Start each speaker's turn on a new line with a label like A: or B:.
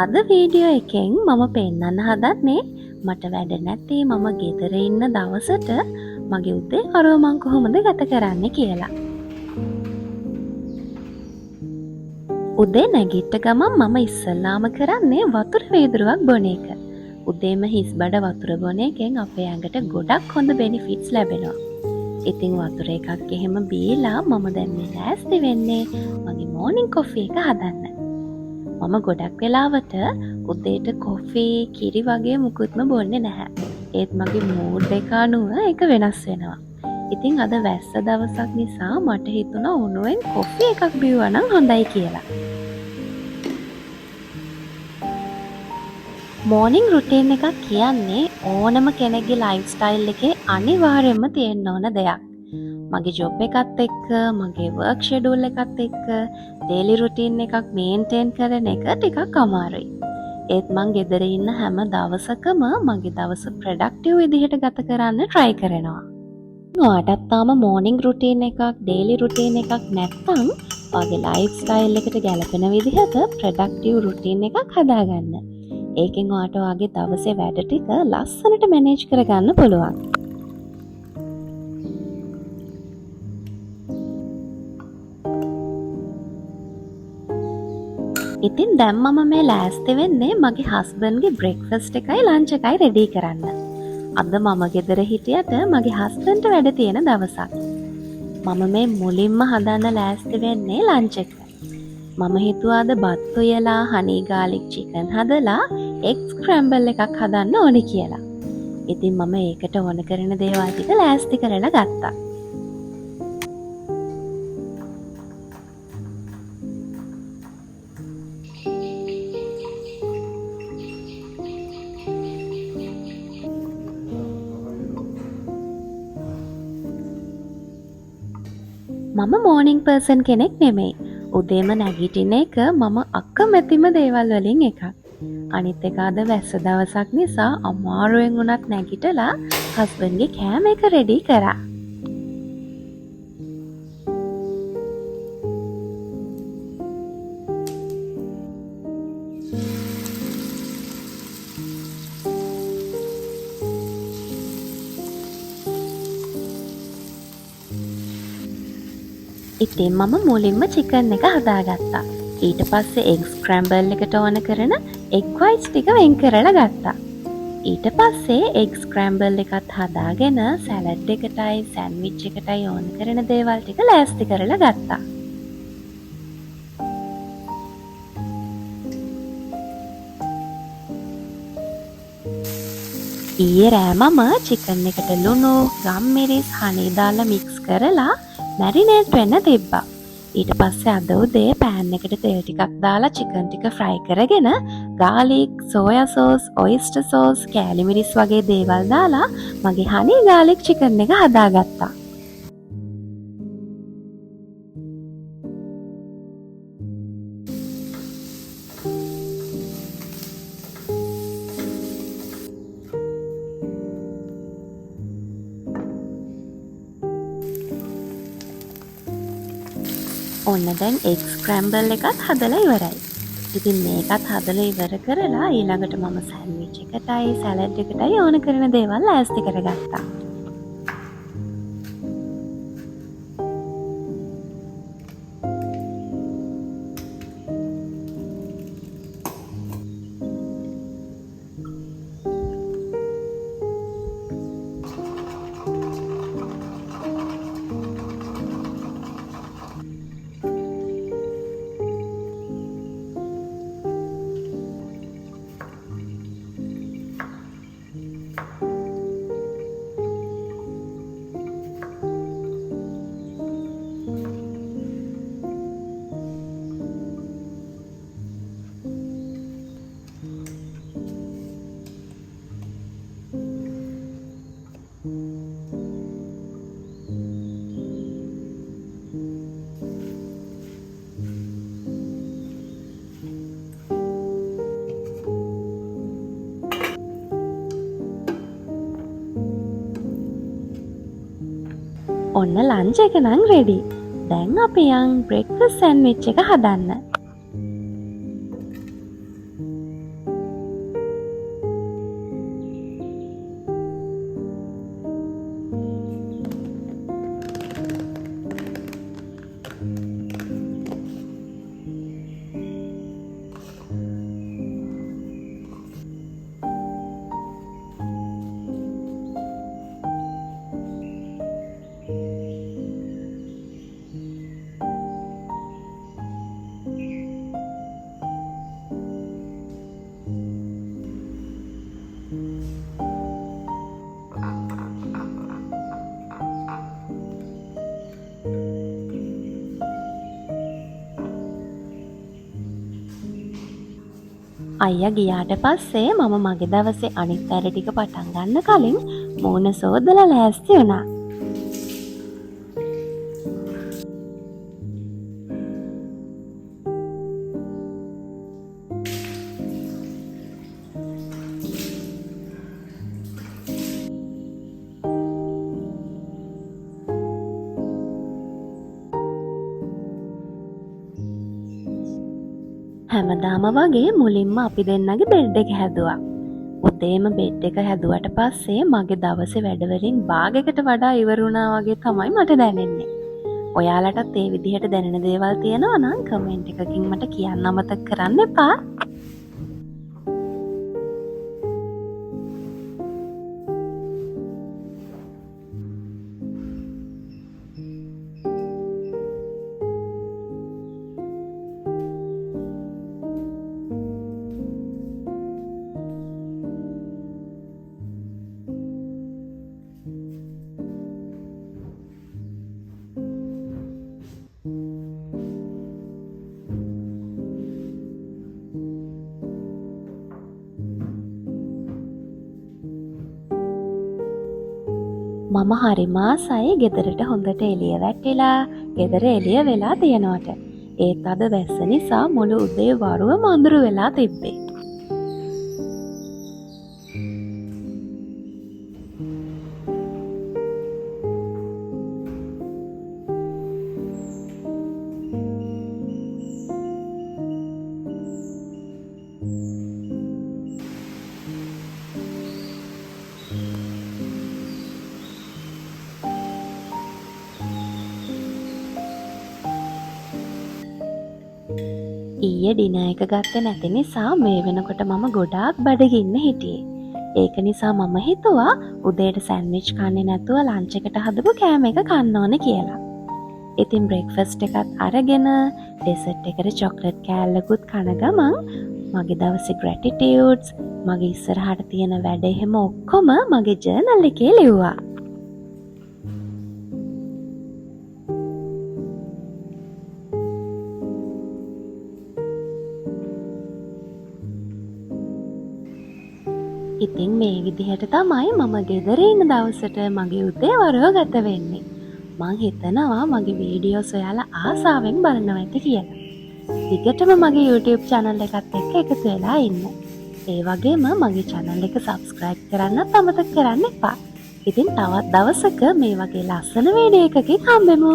A: අද වීඩියෝ එකෙන් මම පෙන්නන්න හදන්නේ මට වැඩ නැති මම ගෙදර ඉන්න දවසට මගේ උදේ කරුව මං කොහොමද ගත කරන්නේ කියලා. උදේ නැගිට ගමන් මම ඉස්සල්ලාම කරන්නේ වතුර වීදුරුවක් බොන එක. උදේම හිස් බඩ වතුර බොන එකෙන් අපේ ඇඟට ගොඩක් හොඳ බෙනිෆිට්ස් ලැබෙනවා. ඉතින් වතුර එකක් එහෙම බීලා මම දැන් මේ ලෑස්ති වෙන්නේ මගේ මෝර්නින් කොෆි එක හදන්න. මම ගොඩක් වෙලාවට උදේට කොෆී කිරි වගේ මුකුත්ම බොන්නේ නැහැ. ඒත් මගේ මූඩ් එක අනුව ඒක වෙනස් වෙනවා. ඉතින් අද වැස්ස දවසක් නිසා මට හිතුණා උණුවෙන් කොෆි එකක් බිව්වා නම් හොඳයි කියලා. මෝර්නින් රුටීන් එකක් කියන්නේ ඕනම කෙනෙක්ගේ ලයිෆ් ස්ටයිල් එකේ අනිවාර්යයෙන්ම තියෙන්න ඕන දෙයක්. මගේ ජොබ් එකත් එක්ක, මගේ වර්ක් ෂෙඩියුල් එකත් එක්ක ඩේලි රුටීන් එකක් මේන්ටේන් කරන එක ටිකක් අමාරුයි. ඒත් මං ගෙදර ඉන්න හැම දවසකම මගේ දවස ප්‍රොඩක්ටිව් විදිහට ගත කරන්න try කරනවා. ඔයාටත් තාම මෝර්නින් රුටීන් එකක්, ඩේලි රුටීන් එකක් නැත්නම් ඔයාගේ ලයිෆ් ස්ටයිල් එකට ගැලපෙන විදිහට ප්‍රොඩක්ටිව් රුටීන් එකක් හදාගන්න. ඒකෙන් ඔයාට ඔයාගේ දවසේ වැඩ ටික ලස්සනට මැනේජ් කරගන්න පුළුවන්. ඉතින් දැන් මම මේ ලෑස්ති වෙන්නේ මගේ හස්බන්ඩ්ගේ බ්‍රෙක්ෆාස්ට් එකයි ලන්ච් එකයි රෙඩි කරන්න. අද මම ගෙදර හිටියට මගේ හස්බන්ඩ්ට වැඩ තියෙන දවසක්. මම මේ මුලින්ම හදන්න ලෑස්ති වෙන්නේ ලන්ච් එක. මම හිතුවා අද බත් උයලා හනි ගාලික් චිකන් හදලා එග් ස්ක්‍රැම්බල් එකක් හදන්න ඕනේ කියලා. ඉතින් මම ඒකට ඕන කරන දේවල් ටික ලෑස්ති කරලා ගත්තා. මම මෝර්නින් පර්සන් කෙනෙක් නෙමෙයි. උදේම නැගිටින එක මම අකමැතිම දේවල් වලින් එකක්. අනිත් එක අද වැස්ස දවසක් නිසා අමාරුවෙන් උනත් නැගිටලා හස්බන්ඩ්ගේ කෑම එක රෙඩි කරා. ඉතින් මම මුලින්ම චිකන් එක හදාගත්තා. ඊට පස්සේ එග් ස්ක්‍රැම්බල් එකට ඕන කරන එග් වයිට්ස් ටික වෙන් කරලා ගත්තා. ඊට පස්සේ එග් ස්ක්‍රැම්බල් එකත් හදාගෙන සැලඩ් එකටයි සෑන්ඩ්විච් එකටයි ඕන කරන දේවල් ටික ලෑස්ති කරලා ගත්තා. ඊයේ රෑ මම චිකන් එකට ලුණු, ගම්මිරිස්, හනි දාලා මික්ස් කරලා මැරිනේට් වෙන්න තිබ්බා. ඊට පස්සේ අද උදේ පෑන් එකට තෙල් ටිකක් දාලා චිකන් ටික ෆ්‍රයි කරගෙන garlic, soya sauce, oyster sauce, කෑලි මිරිස් වගේ දේවල් දාලා මගේ හනි ගාලික් චිකන් එක හදාගත්තා. ඔන්න දැන් එග් ස්ක්‍රැම්බල් එකත් හදලා ඉවරයි. ඉතින් මේකත් හදලා ඉවර කරලා ඊළඟට මම සෑන්ඩ්විච් එකටයි සැලඩ් එකටයි ඕන කරන දේවල් ලෑස්ති කරගත්තා. ඔන්න ලන්ච් එක නම් රෙඩි. දැන් අපි යන් බ්‍රෙක්ෆාස්ට් සෑන්ඩ්විච් එක හදන්න. අයියා ගියාට පස්සේ මම මගේ දවසේ අනිත් වැඩ ටික පටන් ගන්න කලින් මූණ සෝදලා ලෑස්ති වුණා. හැමදාම වගේ මුලින්ම අපි දෙන්නගේ බෙඩ් එක හැදුවා. උදේම බෙඩ් එක හැදුවට පස්සේ මගේ දවසේ වැඩවලින් භාගයකට වඩා ඉවර වුණා වගේ තමයි මට දැනෙන්නේ. ඔයාලටත් ඒ විදිහට දැනෙන දේවල් තියෙනවා නම් කමෙන්ට් එකකින් මට කියන්න අමතක කරන්න එපා. මම හරිම ආසයි ගෙදරට හොඳට එළිය වැටිලා ගෙදර එළිය වෙලා තියනවට. ඒත් අද වැස්ස නිසා මුළු උදේ වරුවම අඳුරු වෙලා තිබ්බේ. ඊයේ ඩිනර් එක ගත්තේ නැති නිසා මේ වෙනකොට මම ගොඩාක් බඩගින්න හිටියේ. ඒක නිසා මම හිතුවා උදේට සෑන්ඩ්විච් කන්නේ නැතුව ලන්ච් එකට හදපු කෑම එක කන්න ඕනේ කියලා. ඉතින් බ්‍රේක්ෆාස්ට් එකත් අරගෙන ඩෙසර්ට් එකට චොක්ලට් කෑල්ලකුත් කන ගමන් මගේ දවසේ ග්‍රැටිටියුඩ්ස් මගේ ඉස්සරහට තියෙන වැඩ එහෙම ඔක්කොම මගේ ජර්නල් එකේ ලිව්වා. ඉතින් මේ විදිහට තමයි මම ගෙදර ඉන්න දවසට මගේ උදේ වරුව ගත වෙන්නේ. මං හිතනවා මගේ වීඩියෝස් ඔයාලා ආසාවෙන් බලනවා ඇති කියලා. දිගටම මගේ YouTube channel එකත් එක්ක එකතු වෙලා ඉන්න. ඒ වගේම මගේ channel එක subscribe කරන්නත් අමතක කරන්න එපා. ඉතින් තවත් දවසක මේ වගේ ලස්සන වීඩියෝ එකකින් හම්බෙමු.